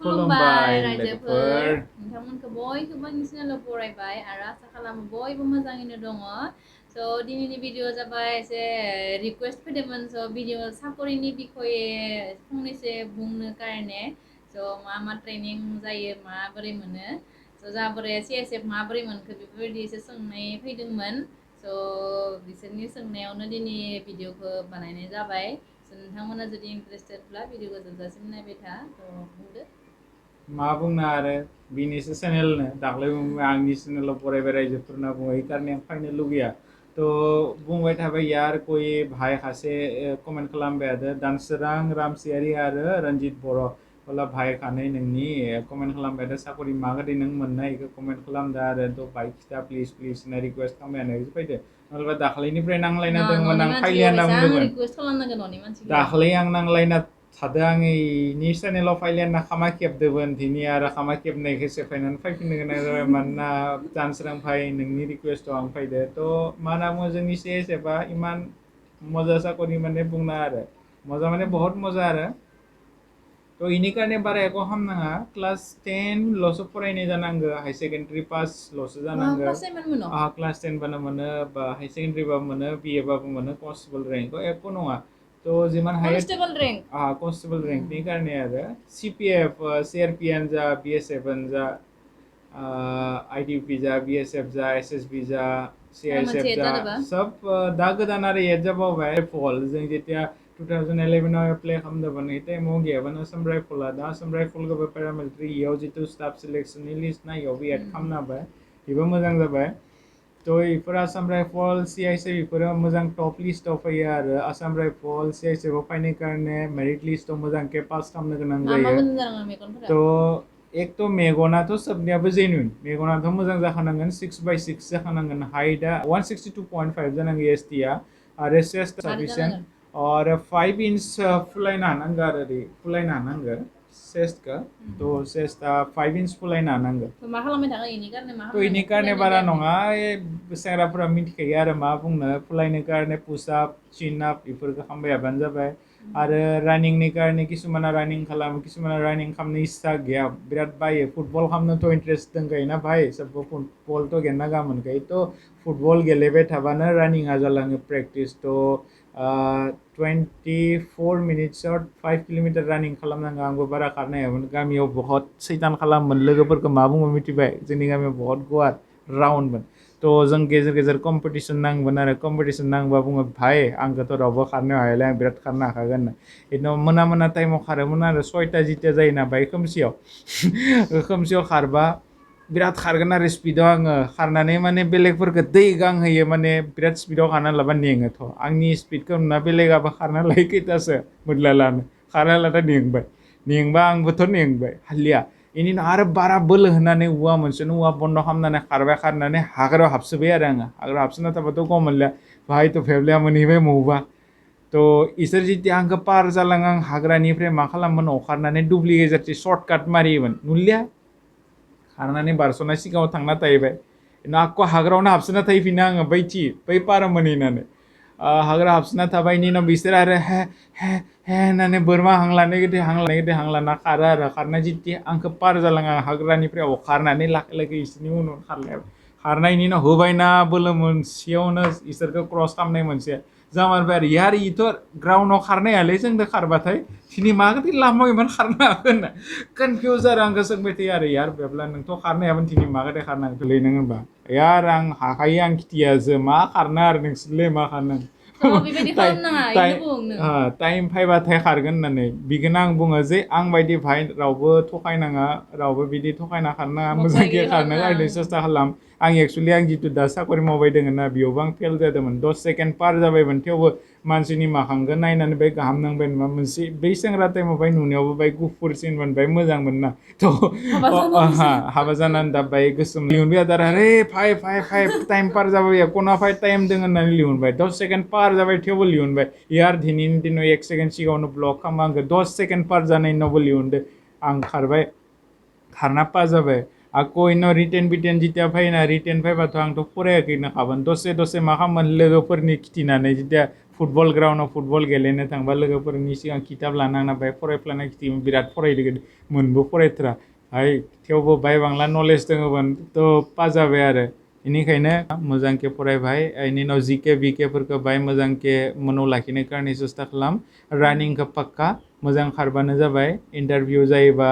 खुलुमबाय रायजोफोर लोगोफोर नोंथांमोनखौ बयखौबो आंनि चेनेलाव बरायबाय आरो आसा खालामो बयबो मोजाङैनो दङ स' दिनैनि भिडिअ जाबाय एसे रिकुवेस्ट फैदोंमोन स' भिडिअ साकरिनि बिखये फंनैसो बुंनो कारणे स' मा ट्रेनिं जायो माबोरै मोनो स' जाबोरै CSF माबोरै मोनखो बेफोरबायदि एसे सोंनाय फैदोंमोन स' बिसोरनि सोंनायावनो दिनै भिडिअखौ बानायनाय जाबाय नोंथांमोना जुदि इन्टारेस्टेडब्ला भिडिअखौ जोबजासिम नायबाय था थ' बुंदो मा बुंनो आरो बिनिसो चेनेलनो दाख्लै आंनि चेनेलाव फरायबाय रायजोफोरना बुङो এই কারণে आं फैनो लुगैया तो बुंबाय थाबाय यार कोई भाई खासे कमेन्ट खालामबाय आरो दानसोरां रामसियारि आरो रन्जित बर' बोला भाई खानै नोंनि कमेन्ट खालामबाय आरो साकरि मागोदै नों मोननाय बेखौ कमेन्ट खालामदो आरो तो भाई खिथा प्लिज होनना रिकुवेस्ट खालामबायानो फैदो नङाबा दाख्लैनिफ्राय नांलायना दंमोन न'नि आं मानसिखौ फाइलिया होनना बेसेबां बुंदोंमोन रिकुवेस्ट खालामनांगोन न'नि मानसिखौ दाख्लै आं नांलायना थादों आं इनि चेनेलाव फाइलियाना खामा खेबदोंमोन दिनै आरो खामा खेबनायखौ सेफायनानै फैफिननो गोनां जाबाय मानोना दानसोरां भाई नोंनि रिकुवेस्टआव आं फैदो तो मा होनना बुङो जोंनि CSFआ इमान मजा साकरि माने बुंना आरो मजा माने बहुत मजा आरो तो इनि कारणे बारा एख' खालामनाङा क्लास 10 ल'सो फरायनाय जानांगौ हाई सेकेन्डारि पास ल'सो जानांगौ क्लास 10 मोनो क्लास 10 बानो मोनो बा हाई सेकेन्डारि बाबो मोनो BA बाबो मोनो कनस्टेबल रेंक एख' नङा तो जिमान हायो कनस्टेबल रेंक कनस्टेबल रेंकनि कारणे आरो CPF CRP आनो जा BSF आनो जा IDP जा BSF जा SSB जा CISF मोनसे जा जादोंबा सब दा गोदान आरो एड जाबावबाय फल जों जेथिया 2011 एप्लाइ खालामदोंमोन बे टाइमाव गैयामोन आसाम राइफला दा आसाम राइफलखौबो पेरामिलिटारि इयाव जितु स्टाफ सिलेक्शननि लिस्ट ना इयावबो एड खालामना होबाय बेबो मोजां जाबाय तो बेफोर आसाम राइफल CISF बेफोरो मोजां टप लिस्टआव फैयो आरो आसाम राइफल CISFआव फैनाय कारणे मेरिट लिस्टआव मोजांखे पास खालामनो गोनां मा जायो मोजां जानांगोन मेगनफोरा तो एक तो मेगनाथ' सोबनियाबो जेनुइन मेगनाथ' मोजां जाखानांगोन 6/6 जाखानांगोन हाइटआ 162.5 जानांगौ ST आरो चेस्ट मारै साफिसियेन्ट जानांगोन और 5 इंच फुलायनो हानांगौ आरो ओरै फुलायनो हानांगौ चेस्टखौ तो चेस्टआ 5 इंच फुलायनो हानांगौ मा खालामबाय थागोन इनि कारणे मा तो इनि खालामनांगोन कारणे फुलायनाय बारा कारणे नङा सेंग्राफोरा मिथिखायो आरो मा बुंनो फुलायनो कारणे पुसआप चिनआप बेफोरखौ खालामबाय थाबानो जाबाय आरो रानिंनि कारणे किसुमाना रानिं खालामो किसुमाना रानिं खालामनो इस्सा गैया बिराद बायो फुटबल खालामनोथ' इन्टारेस्ट दंखायोना भाई सोबबो फुटबलथ' गेलेना गाहाम मोनखायो तो फुटबल गेलेबाय थाबानो रानिंआ जालाङो प्रेक्टिस तो 24 मिनिट्सआव 5 किल'मिटार रानिं खालामनांगौ आंबो बारा खारनो हायामोन गामियाव बहुत सैतान खालामोमोन लोगोफोरखौ मा बुङो मिथिबाय जोंनि गामियाव बहुत गुवार राउन्डमोन तो जों गेजेर गेजेर कम्पिटिसन नांगोन आरो कम्पिटिसन नांबा बुङो भाई आंखौथ' रावबो खारनो हायालै आं बिराद खारनो हाखागोन बिदिनो मोना टाइमाव खारोमोन आरो 6ता जिथिया जायोना बाय खोमसियाव खोमसियाव खारबा बिराद खारगोन आरो स्पिडाव आङो खारनानै माने बेलेगफोरखौ दै गांहोयो माने बिराद स्पिडाव खारना लाबा नेङोथ' आंनि स्पिडखौ नुना बेलेगाबो खारना लायो खैथासो मोदला लानो खारना लादा नेंबा आंबोथ' नेंबाय हालिया बेनि उनाव आरो बारा बोलो होनानै औवा मोनसेनो औवा बन्द खालामनानै खारनानै हाग्रायाव हाबसोबाय आरो आङो हाग्रायाव हाबसोना थाबाथ' गम मोनलिया बाहायथ' फेब्लाया मोनहैबाय मौबा तो इसोर जितिया आंखौ पार जालाङो आं हाग्रानिफ्राय मा खालामोमोन अखारनानै दुब्लि गेजेरथि सर्टकाट मारियोमोन नुलिया खारनानै बारस'ना सिगाङाव थांना थाहैबाय आक्क' हाग्रायावनो हाबसोना थाहैफिनो आङो बै पार मोनहैनानै हाग्रा हाबसोना थाबाय बेनि उनाव बिसोर आरो हे होननानै बोरमा हां लाना खारो आरो खारना जितिया आंखौ पार जालाङो हाग्रानिफ्राय अखारनानै लाखै इसोरनि उनाव खारनायनि उनाव होबायना बोलो मोनसेयावनो इसोरखौ क्रस खालामनाय मोनसे जामारबाय आरो यार इथ' ग्राउन्डआव खारनो हायालै जोंदो खारबाथाय दिनै माबायदि लामायाव इमान खारनो हागोन होनना कनफिउज आरो आंखौ सोंबाय थायो आरो यार बेब्ला नोंथ' खारनो हायामोन दिनै माबायदि खारनो हागोनलै नों होनबा यार आं हाखायो आं खिथियासो मा खारनो आरो नोंसोरलाय मा खारनो बेबायदि खालामनाङा इनो बुं नों टाइम फैबाथाय खारगोन होननानै बिखौनो आं बुङो जे आं बायदि भाइ रावबो थगायनाङा रावबो बिदि थगायना खारनाङा मोजांखे खारनो गारनो सेस्था खालाम आं एक्सुवेलि आं जितु दा साकरि मावबाय दोङो ना बेयावबो आं फेल जादोंमोन 10 सेकेन्ड पार जाबायमोन थेवबो मानसिनि माखांखौ नायनानै बाय गाहाम नांबाय नामा मोनसे बै सेंग्रा टाइमाव बाय नुनायावबो बाय गुफुरसिनमोन बाय मोजांमोन ना हाबा जानानै दा बाय गोसोम लिहुनबाय आरो रे फाइ टाइम पार जाबाय खना फाइ टाइम दङ होननानै लिहुनबाय 10 सेकेन्ड पार जाबाय थेवबो लिहुनबाय यार दिनैनि दिनाव 1 सेकेन्ड सिगाङावनो ब्लक खालामो आंखौ 10 सेकेन्ड पार जानायनि उनावबो लिहुनदो आं खारबाय खारना पास जाबाय आको इनाव रिटेन जितिया फैना रिटेन फैबाथ' आंथ' फरायाखैनो खामोन दसे मा खालामोन लोगोफोरनि खिथिनानै जितिया फुटबल ग्राउन्डआव फुटबल गेलेनो थांबा लोगोफोरनि सिगां खिताब लानांना बाय फरायफ्लानाय खिथियोमोन बिराद फरायदों मोनबो फरायथ्रा हाय थेवबो बाय बांला नलेज दङमोन थ' पास जाबाय आरो बेनिखायनो मोजांके फरायबाय बेनि उनाव जिके बिकेफोरखौ बाय मोजांके मनाव लाखिनो कारणे सेस्था खालाम रानिंखौ पाक्का मोजां खारबानो जाबाय इन्टारभिउ जायोबा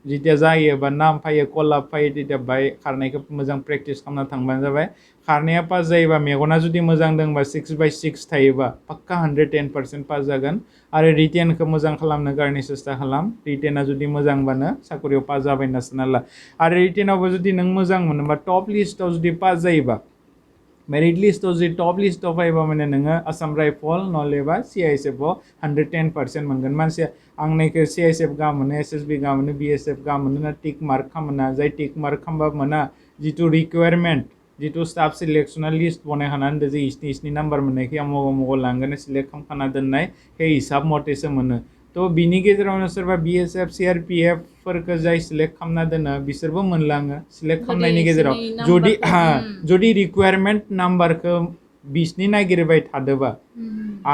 जिथिया जायो बा नाम फैयो कलाब फैयो तिथिया बाय खारनायखौ मोजां प्रेक्टिस खालामना थांबानो जाबाय खारनाया पास जायोबा मेगना जुदि मोजां दंबा 6/6 थायोबा पाक्का 110% पास जागोन आरो रिटेनखौ मोजां खालामनो कारणे सेस्था खालाम रिटेना जुदि मोजांबानो साकरियाव पास जाबाय होनना सानना ला आरो रिटेनावबो जुदि नों मोजां मोनोबा टप लिस्टआव जुदि पास जायोबा मेरिट लिस्टआव जुदि टप लिस्टआव फैबा माने नोङो आसाम राइफल नलेबा CISFआव 110% मोनगोन मानसिया आंनिखौ CISF गाहाम मोनो SSB गाहाम मोनो BSF गाहाम मोनो ना टिक मार्क खालामना जाय टिक मार्क खालामबा मोना जिथु रिक्वायरमेन्ट जिथु स्टाफ सिलेक्शना लिस्ट बनायखानानै दोन जे इसनि नाम्बार मोननायखौ आं मग' लांगोन सिलेक्ट खालामखाना दोननाय हे हिसाब मथेसो मोनो थ' बिनि गेजेरावनो सोरबा BSF CRPF फोरखौ जाय सिलेक्ट खालामना दोनो बिसोरबो मोनलाङो सिलेक्ट खालामनायनि गेजेराव जुदि रिक्वायरमेन्ट नाम्बारखौ 20नि नागिरबाय थादोबा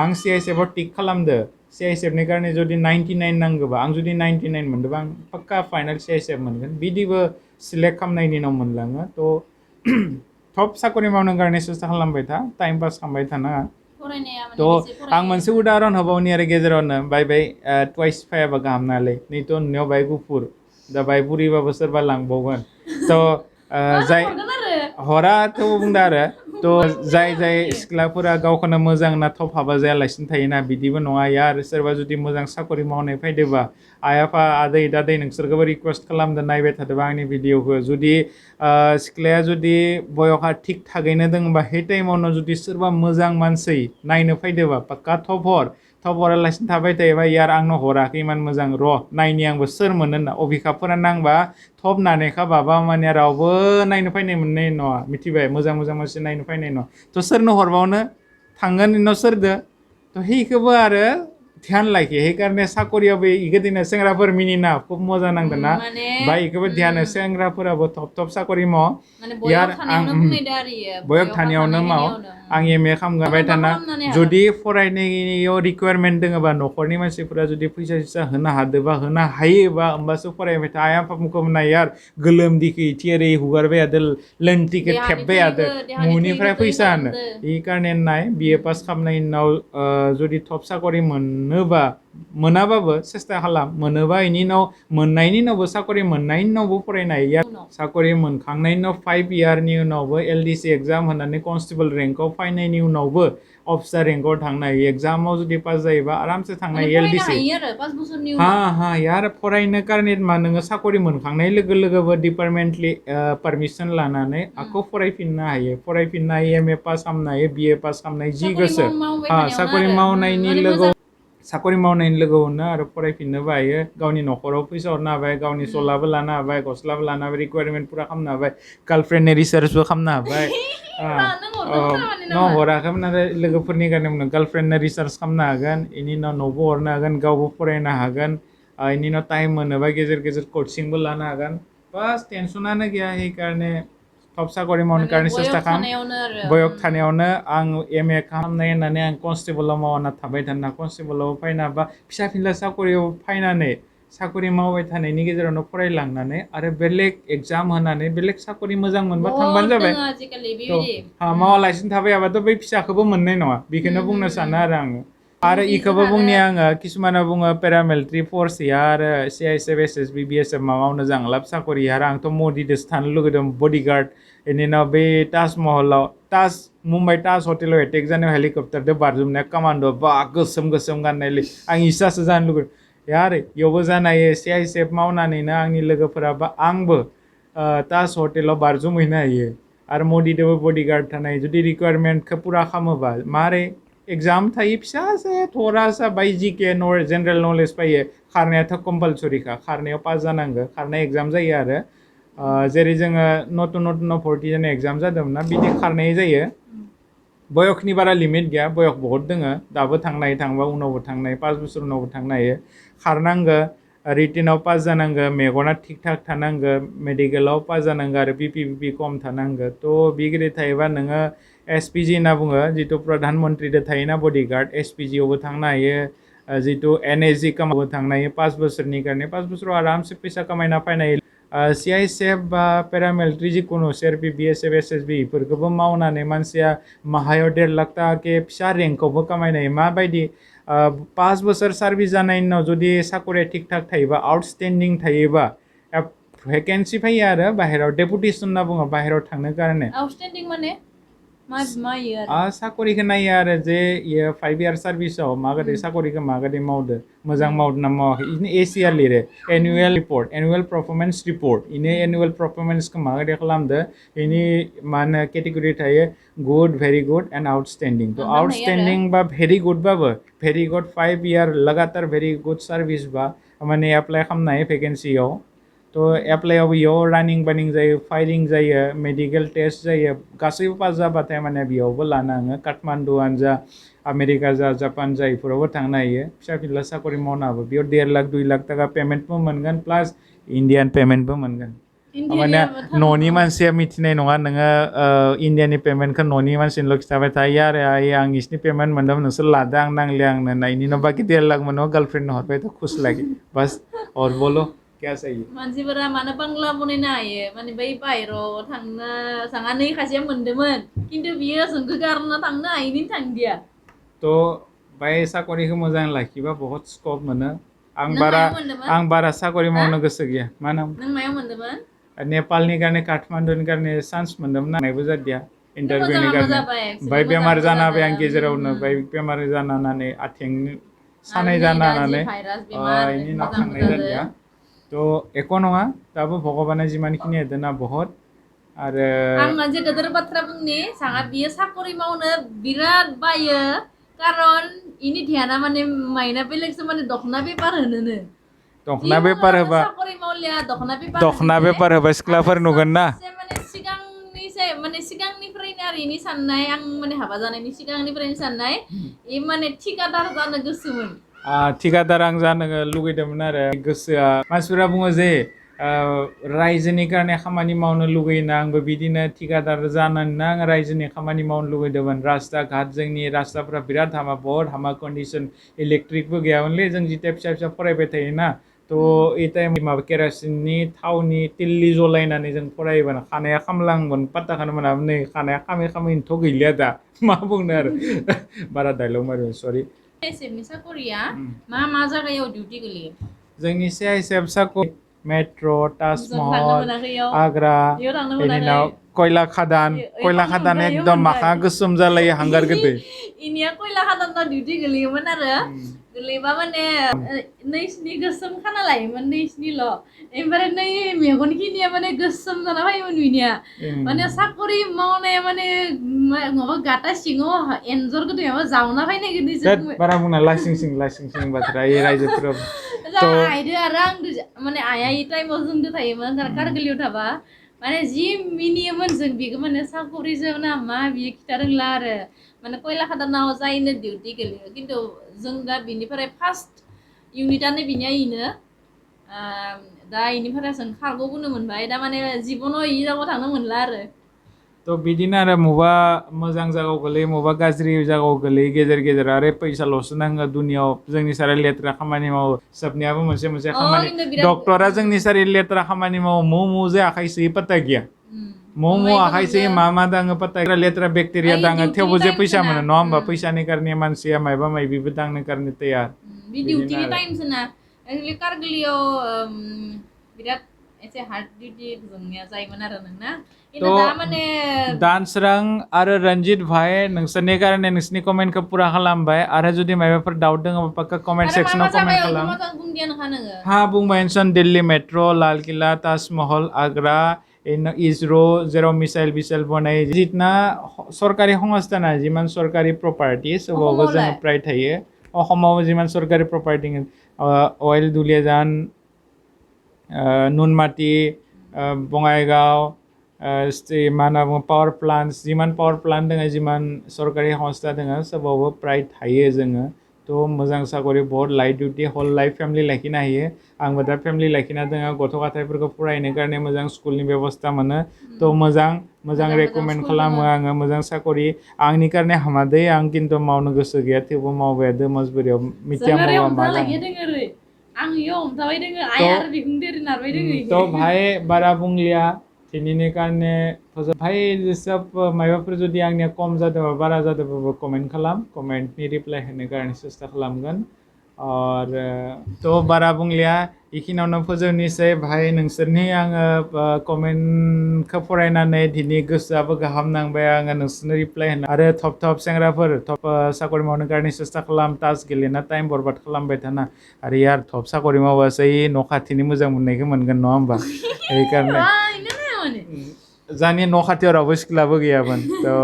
आं CISFआव टिक खालामदो CISFनि कारणे जुदि 99 नांगौबा आं जुदि 99 मोनदोंबा आं पाक्का फाइनाल CISF मोनगोन बिदिबो सिलेक्ट खालामनायनि उनाव मोनलाङो थ' टप साकरि मावनो कारणे सेस्था खालामबाय था टाइम पास खालामबाय थानाङा थ' आं मोनसे उदाहरन होबावनि आरो गेजेरावनो बाय ट्वाइस फायाबा गाहाम नालाय नैथ' नुनायाव बाय गुफुर दा बाय बुरिबाबो सोरबा लांबावगोन थ' जाय हराथ' बुंदों आरो थ' जाय सिख्लाफोरा गावखौनो मोजां ना थप हाबा जायालासिनो थायोना बिदिबो नङा यार सोरबा जुदि मोजां साकरि मावनाय फैदोबा आइ आफा आदै दादै नोंसोरखौबो रिक्वेस्ट खालामदो नायबाय थादोबा आंनि भिडिअखौ जुदि सिख्लाया जुदि बयहा थिग थागैनो दङबा हे टाइमावनो जुदि सोरबा मोजां मानसि नायनो फैदोबा पाक्का थप हरालासिनो थाबाय थायोबा यार आंनो हराखै इमान मोजां र' नायनि आंबो सोर मोनो होनना अभिखाफोरा नांबा थप नानेखा बाबा माने रावबो नायनो फैनाय मोननाय नङा मिथिबाय मोजां मानसि नायनो फैनाय नङा थ' सोरनो हरबावनो थांगोन इनाव सोरदो थ' हेखौबो आरो ध्यान लाखि हे कारणे साकरियावबो इगोदिनो सेंग्राफोर मिनिना खूब मजा नांदों ना बाय इखौबो ध्यान सेंग्राफोराबो थप साकरि माव यार आं बयक थानायावनो माव आं MA खालामगाबाय थाना जुदि फरायनायाव रिक्वायरमेन्ट दङबा न'खरनि मानसिफोरा जुदि फैसा होनो हादोबा होनो हायोबा होमबासो फरायबाय था आइ आफाखौ नाय यार गोलोमदैखौ थियारि हुगारबाय थादों लोन टिकेट खेबबाय थादों मुनिफ्राय फैसा होनो इ कारणे नाय BA पास खालामनायनि उनाव जुदि टप साकरि मोनाबाबो सेस्था खालाम मोनोबा इनि उनाव मोननायनि उनावबो साकरि मोननायनि उनावबो फरायनो हायो साकरि मोनखांनायनि उनाव 5 इयारनि उनावबो LDC एग्जाम होनानै कनस्टेबल रेंकआव फैनायनि उनावबो अफिसार रेंकआव थांनो हायो एग्जामाव जुदि पास जायोबा आरामसे थांनो हायो LDC यार फरायनो कारणे मा नोङो साकरि मोनखांनाय लोगो लोगोबो डिपार्टमेन्टलि पारमिसन लानानै आखौ फरायफिननो हायो MA पास खालामनो हायो BA पास खालामनाय जि गोसो साकरि मावनायनि लोगोआवनो आरो फरायफिननोबो हायो गावनि न'खराव फैसा हरनो हाबाय गावनि सलाबो लानो हाबाय गस्लाबो लानो हाबाय रिक्वायरमेन्ट पुरा खालामनो हाबाय गार्लफ्रेन्डनि रिसार्चबो खालामनो हाबाय हराखैमोन आरो लोगोफोरनि कारणे गार्लफ्रेन्डनो रिसार्च खालामनो हागोन बेनि उनाव न'बो हरनो हागोन गावबो फरायनो हागोन बेनि उनाव टाइम मोनोबा गेजेर कचिंबो लानो हागोन बास टेनसनानो गैया हे कारणे टप साकरि मावनो कारणे सेस्था खालाम बयक थानायावनो आं MA खालामनाय होननानै आं कनस्टेबलाव मावना थाबाय थाना कनस्टेबलाव फैना बा फिसा फिनला साकरियाव फैनानै साकरि मावबाय थानायनि गेजेरावनो फरायलांनानै आरो बेलेग एग्जाम होनानै बेलेग साकरि मोजां मोनबा थांबानो जाबाय मावालासिनो थाबाय थाबाथ' बै फिसाखौबो मोननाय नङा बेखौनो बुंनो सानो आरो इखौबो बुंनि आङो किसुमाना बुङो पेरामिलिटारि फर्स आरो CISF SSB BSF मावनो जांलाब साकरि आरो आंथ' मदिदोसो थानो लुगैदों बडिगार्ड बेनि उनाव बे ताजमहलाव मुम्बाइ ताज हटेलाव एटेक जानायाव हेलिकप्टारजों बारजुमनाया कामान्ड' बा गोसोम गाननायलै आं इसासो जानो लुगैदों यार इयावबो जानो हायो CISF मावनानैनो आंनि लोगोफोरा बा आंबो ताज हटेलाव बारजुमहैनो हायो आरो मदिदोबो बडिगार्ड थानाय जुदि रिक्वायरमेन्टखौ पुरा खालामोबा मारै एग्जाम थायो फिसासा थरासा बाय GK जेनेरेल नलेज फैयो खारनायाथ' कम्पालसरिखा खारनायाव पास जानांगौ खारनाय एग्जाम जायो आरो जेरै जोङो नतुन 40 जन एग्जाम जादोंमोन ना बिदि खारनाय जायो बयकनि बारा लिमिट गैया बयक बहुत दोङो दाबो थांनाय थांबा उनावबो थांनाय 5 बोसोर उनावबो थांनो हायो खारनांगो रिटेनाव पास जानांगो मेगना थिग थाक थानांगो मेडिकेलाव पास जानांगो आरो BP खम थानांगो थ' बिगिरि थायोबा नोङो SPG होनना बुङो जितु प्रधान मन्त्रीदो थायोना बडिगार्ड SPG आवबो थांनो हायो जितु NAG कामावबो थांनो हायो 5 बोसोरनि कारणे 5 बोसोराव आरामसे फैसा कामायना फैनो हायो CISF बा पेरामिलिटारि जिखुनु CRP BSF SSB इफोरखौबो मावनानै मानसिया माहायाव 1.5 लाख ताकाके फिसा रेंकआवबो कामायनो हायो माबायदि 5 बोसोर सार्भिस जानायनि उनाव जुदि साकरिया थिक थाक थायोबा आउटस्टेन्डिं थायोबा भेकेन्सि फैयो आरो बाहेराव डेपुटेसन होनना बुङो बाहेराव थांनो कारणे आउटस्टेन्डिं माने मा इयो आरो साकरिखौ नायो आरो जे इयो 5 इयार सार्भिसाव माबायदि साकरिखौ माबायदि मावदो मोजां मावदों ना मावाखै इनो ACR लिरो annual report annual performance report इनो एनुवेल पारफरमेन्सखौ माबायदि खालामदो इनि मा होनो केटेगरि थायो गुड भेरि गुड एन्ड आउटस्टेन्डिं तो आउटस्टेन्डिं बा भेरि गुड बाबो भेरि गुड 5 इयार लगातार भेरि गुड सार्भिस बा माने एप्लाइ खालामनो हायो भेकेन्सियाव तो एप्लाइआव इयाव रानिं बानिं जायो फाइलिं जायो मेडिकेल टेस्ट जायो गासैबो पास जाबाथाय माने बेयावबो लानो हाङो काठमान्डुआनो जा आमेरिका जा जापान जा इफोरावबो थांनो हायो फिसा फिला साकरि मावनो हाबो बेयाव 1.5 लाख 2 लाख ताका पेमेन्टबो मोनगोन प्लास इन्डियान पेमेन्टबो मोनगोन माने न'नि मानसिया मिथिनाय नङा नोङो इन्डियानि पेमेन्टखौ न'नि मानसिनोल' खिथाबाय थायो आरो आं इसिनि पेमेन्ट मोनदोंमोन नोंसोर लादो आं नांलिया आंनो नायनि उनाव बाखि 1.5 लाख मोनो गार्लफ्रेन्डनो हरबाय तो खुश लागे बस और बोलो क्या चाहिए मानसिफोरा मानो बांला बनायनो हायो माने बै बाहेराव थांनो सांगानै खासेया मोनदोंमोन खिन्थु बियो जोंखौ गारना थांनो हायिनि थांदिया तो बाय साकरिखौ मोजां लाखिबा बहुत स्कोप मोनो नों मायाव मोनदोंमोन? आं बारा साकरि मावनो गोसो गैया मा नाम नों मायाव मोनदोंमोन नेपालनि कारणे काठमान्डुनि कारणे चान्स मोनदोंमोन नायबो जादिया इन्टारभिउनि मोजां कारणे जाबाय बाय बेमार जाना होबाय आं गेजेरावनो बाय बेमार जाना होनानै आथिंनि सानाय जाना होनानै इनि उनाव थांनाय जादिया तो एको नङा दाबो भगबाना जिमानखिनि होदोंना बहुत आरो आं मोनसे गोदोर बाथ्रा बुंनि साङा बियो साकरि मावनो बिराद बायो कारन इनि ध्याना माने माइना बेलेगसो माने दखना बेपार होनोनो दखना बेपार होबा साकरि मावलिया दखना बेपार होबा सिख्लाफोर नुगोन ना माने सिगांनिफ्रायनो आरो इनि साननाय आं माने हाबा जानायनि सिगांनिफ्रायनो साननाय इ माने ठिकादार जानो गोसोमोन ठिकादार आं जानो लुगैदोंमोन आरो गोसोआ मानसिफोरा बुङो जे रायजोनि कारणे खामानि मावनो लुगैयोना आंबो बिदिनो ठिकादार जानानैनो आं रायजोनि खामानि मावनो लुगैदोंमोन रास्ता घाट जोंनि रास्ताफोरा बिराद हामा बहुत हामा कन्डिसन इलेक्ट्रिकबो गैयामोनलै जों जिथिया फिसा फिसा फरायबाय थायोना तो इ टाइम माबा केरासिननि थावनि तिल्लि जलायनानै जों फरायोबानो खानाया खामलाङोमोन पात्ताखौनो मोनामोन नै खानाया खामै खामैनोथ' गैलिया दा मा बुंनो आरो बारा डायलग मारिबाय सरि CISFनि साकरिया मा जायगायाव डिउटि गोलैयो जोंनि CISF साकरि मेट्र' ताजमहल आग्रा बेनि उनाव कयला खादान एकदम माखा गोसोम जालायो हांगार गोदै इनिया कयला खादानाव डिउटि गोलैयोमोन आरो गोलैबा माने नैसिनि गोसोम खाना लायोमोन नैसिनिल' ओमफ्राय नै मेगनखिनिया माने गोसोम जाना फैयोमोन बिनिया माने साकरि मावनाया माने माबा गाटा सिङाव एन्जर गोदै माबा जावना फैनाय गोदै बारा बुंना लासिं सिं बाथ्रा इ रायजोफोराव आइदो आरो आंदो माने आइया इ टाइमाव जोंदो थायोमोन कारगिलियाव थाबा माने जि मिनियोमोन जों बेखौ माने साकरिजों ना मा बियो खिथा रोंला आरो माने कयला खादानाव जायनो डिउटि गोलैयो खिन्थु जों दा बिनिफ्राय फार्स्ट इउनिटआनो बिनिया इनो दा इनिफ्राय जों खारग'बोनो मोनबाय दा माने जिबनाव इ जायगायाव थांनो मोनला आरो तो बिदिनो आरो मबा मोजां जायगायाव गोलैयो मबा गाज्रि जायगायाव गोलैयो गेजेर गेजेर आरो फैसाल'सो नाङो दुनियाव जोंनि सारै लेथ्रा खामानि मावो सबनियाबो मोनसे खामानि डक्टरा जोंनि सारै लेथ्रा खामानि मावो मु जे आखाइ सोयो पत्ता गैया मु आखाइ सोयो मा दाङो पत्ता गैया लेथ्रा बेक्टेरिया दाङो थेवबो जे फैसा मोनो नङा होमबा फैसानि कारणे मानसिया मायबा मायबिबो दांनो कारणे तैयार बे डिउटिनि टाइमसो ना एक्चुअली कारगिलियाव बिराद एसे हार्ड डिउटि जोंनिया जायोमोन आरो नोंना दा माने दानसोरां आरो रन्जित भाई नोंसोरनि कारणे नोंसोरनि कमेन्टखौ पुरा खालामबाय आरो जुदि माबाफोर डाउट दङ पाक्का कमेन्ट सेक्सनाव कमेन्ट खालाम हाँ बुंबायनसन दिल्ली मेट्र' लाल किला ताजमहल आग्रा इजर' जेराव मिसाइल बनायो जितना सरकारि संस्थाना जिमान सरकारि प्रपार्टि सबावबो जोङो प्राय थायो अखमाव जिमान सरकारि प्रपार्टि अइल दुलियाजान नुनमाटि बङाइगाव मा होनना बुङो पावार प्लान्ट जिमान पावार प्लान्ट दङ जिमान सरकारि संस्था दङ सबावबो प्राय थायो जोङो थ' मोजां साकरि बहुत लाइट डिउटि हल लाइफ फेमिलि लाखिनो हायो आंबो दा फेमिलि लाखिना दङ गथ' गथायफोरखौ फरायनो कारणे मोजां स्कुलनि बेबस्था मोनो थ' मोजां मोजां रेकमेन्ड स्कुल खालामो दोङो आङो मोजां साकरि आंनि कारणे हामादै आं खिन्थु मावनो गोसो गैया थेवबो मावबाय थादों मजबुरियाव मिथिया जों ओरै मावबा मा हमथालाखि जागोन दोङो ओरै आं इयाव हमथाबाय दोङो आइ आरो बिखुंजों नारबाय दोङो तो इखो भाई बारा बुंलिया दिनैनि कारणे भाई सब माबाफोर जुदि आंनिया खम जादोंबा बारा जादोंबाबो कमेन्ट खालाम कमेन्टनि रिप्लाय होनो कारणे सेस्था खालामगोन और तो बारा बुंलिया इखिनियावनो फोजोबनोसै भाई नोंसोरनि आङो कमेन्टखौ फरायनानै दिनै गोसोआबो गाहाम नांबाय आङो नोंसोरनो रिप्लाय होनो आरो थप सेंग्राफोर थप साकरि मावनो कारणे सेस्था खालाम टास गेलेना टाइम बरबाद खालामबाय थाना आरो यार थप साकरि मावबासो न' खाथिनि मोजां मोननायखौ मोनगोन नङा होमबा बेखारने इनो ना माने जोंनि न' खाथियाव रावबो सिख्लाबो गैयामोन थ'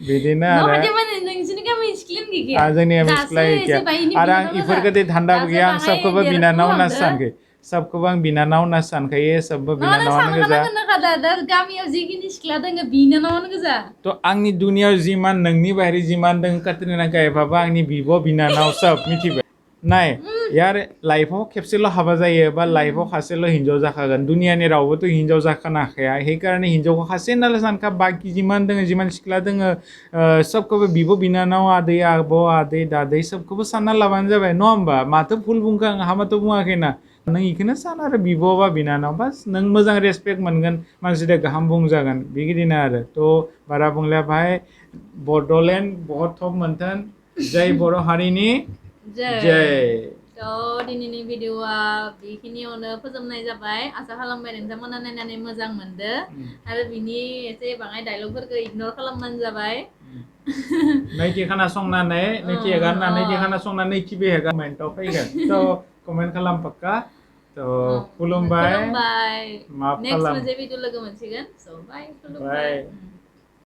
बिदिनो न' आरो खाथियाव माने नोंसोरनि गामि सिख्लायानो गैखाया जोंनि दासो सिख्ला एसे गैखाया बायनि आरो आं बिनानाव गोजा इफोरखौ धान्दाबो दासो गैया आं बाहाय सबखौबो बिनानाव होनना देरफुहांदो सानखायो सबखौबो आं बिनानाव होनना सानखायो सबबो नङा नों बिनानावानो गोजा सानखानांगोन नाखा दा गामियाव जिखिनि सिख्ला दोङो बिनानावानो गोजा थ' आंनि दुनियाव जिमान नोंनि बाहेरै जिमान दं काट्रिना काइफाबो आंनि बिब' बिनानाव सब मिथिबाय नाय यार लाइफआव खेबसेल' हाबा जायो बा लाइफआव खासेल' हिनजाव जाखागोन दुनियानि रावबोथ' हिनजाव जाखानो हाखाया সেইকাৰণে हिनजावखौ खासे होननानै सानखा बाखि जिमान दङ जिमान सिख्ला दोङो सबखौबो बिब' बिनानाव आदै आब' आदै दादै सबखौबो सानना लाबानो जाबाय नङा होमबा माथो भुल बुंखो आं हामाथ' बुङाखैना नों इखौनो सान आरो बिब' बा बिनानाव बास नों मोजां रेसपेक्ट मोनगोन मानसिजों गाहाम बुंजागोन बेगिदिनो आरो थ' बारा बुंलिया भाई बड'लेण्ड बहुत थब मोनथों जय बर' हारिनि जय थ' दिनैनि भिडिअआ बेखिनियावनो फोजोबनाय जाबाय आसा खालामबाय नोंथांमोना नायनानै मोजां मोनदो आरो बिनि एसे बाङाय डायलगफोरखौ इगनर खालामबानो जाबाय नैथि खोनासंनानै नैथि हेगारना नैथि खोनासंनानै नैथि बे हेगार कमेन्टआव फैगोन थ' कमेन्ट खालाम पाक्का थ' खुलुमबाय खुलुमबाय माफ नेक्स्ट खालाम मोनसे भिडिअ लोगो मोनसिगोन स' बाय खुलुमबाय बाय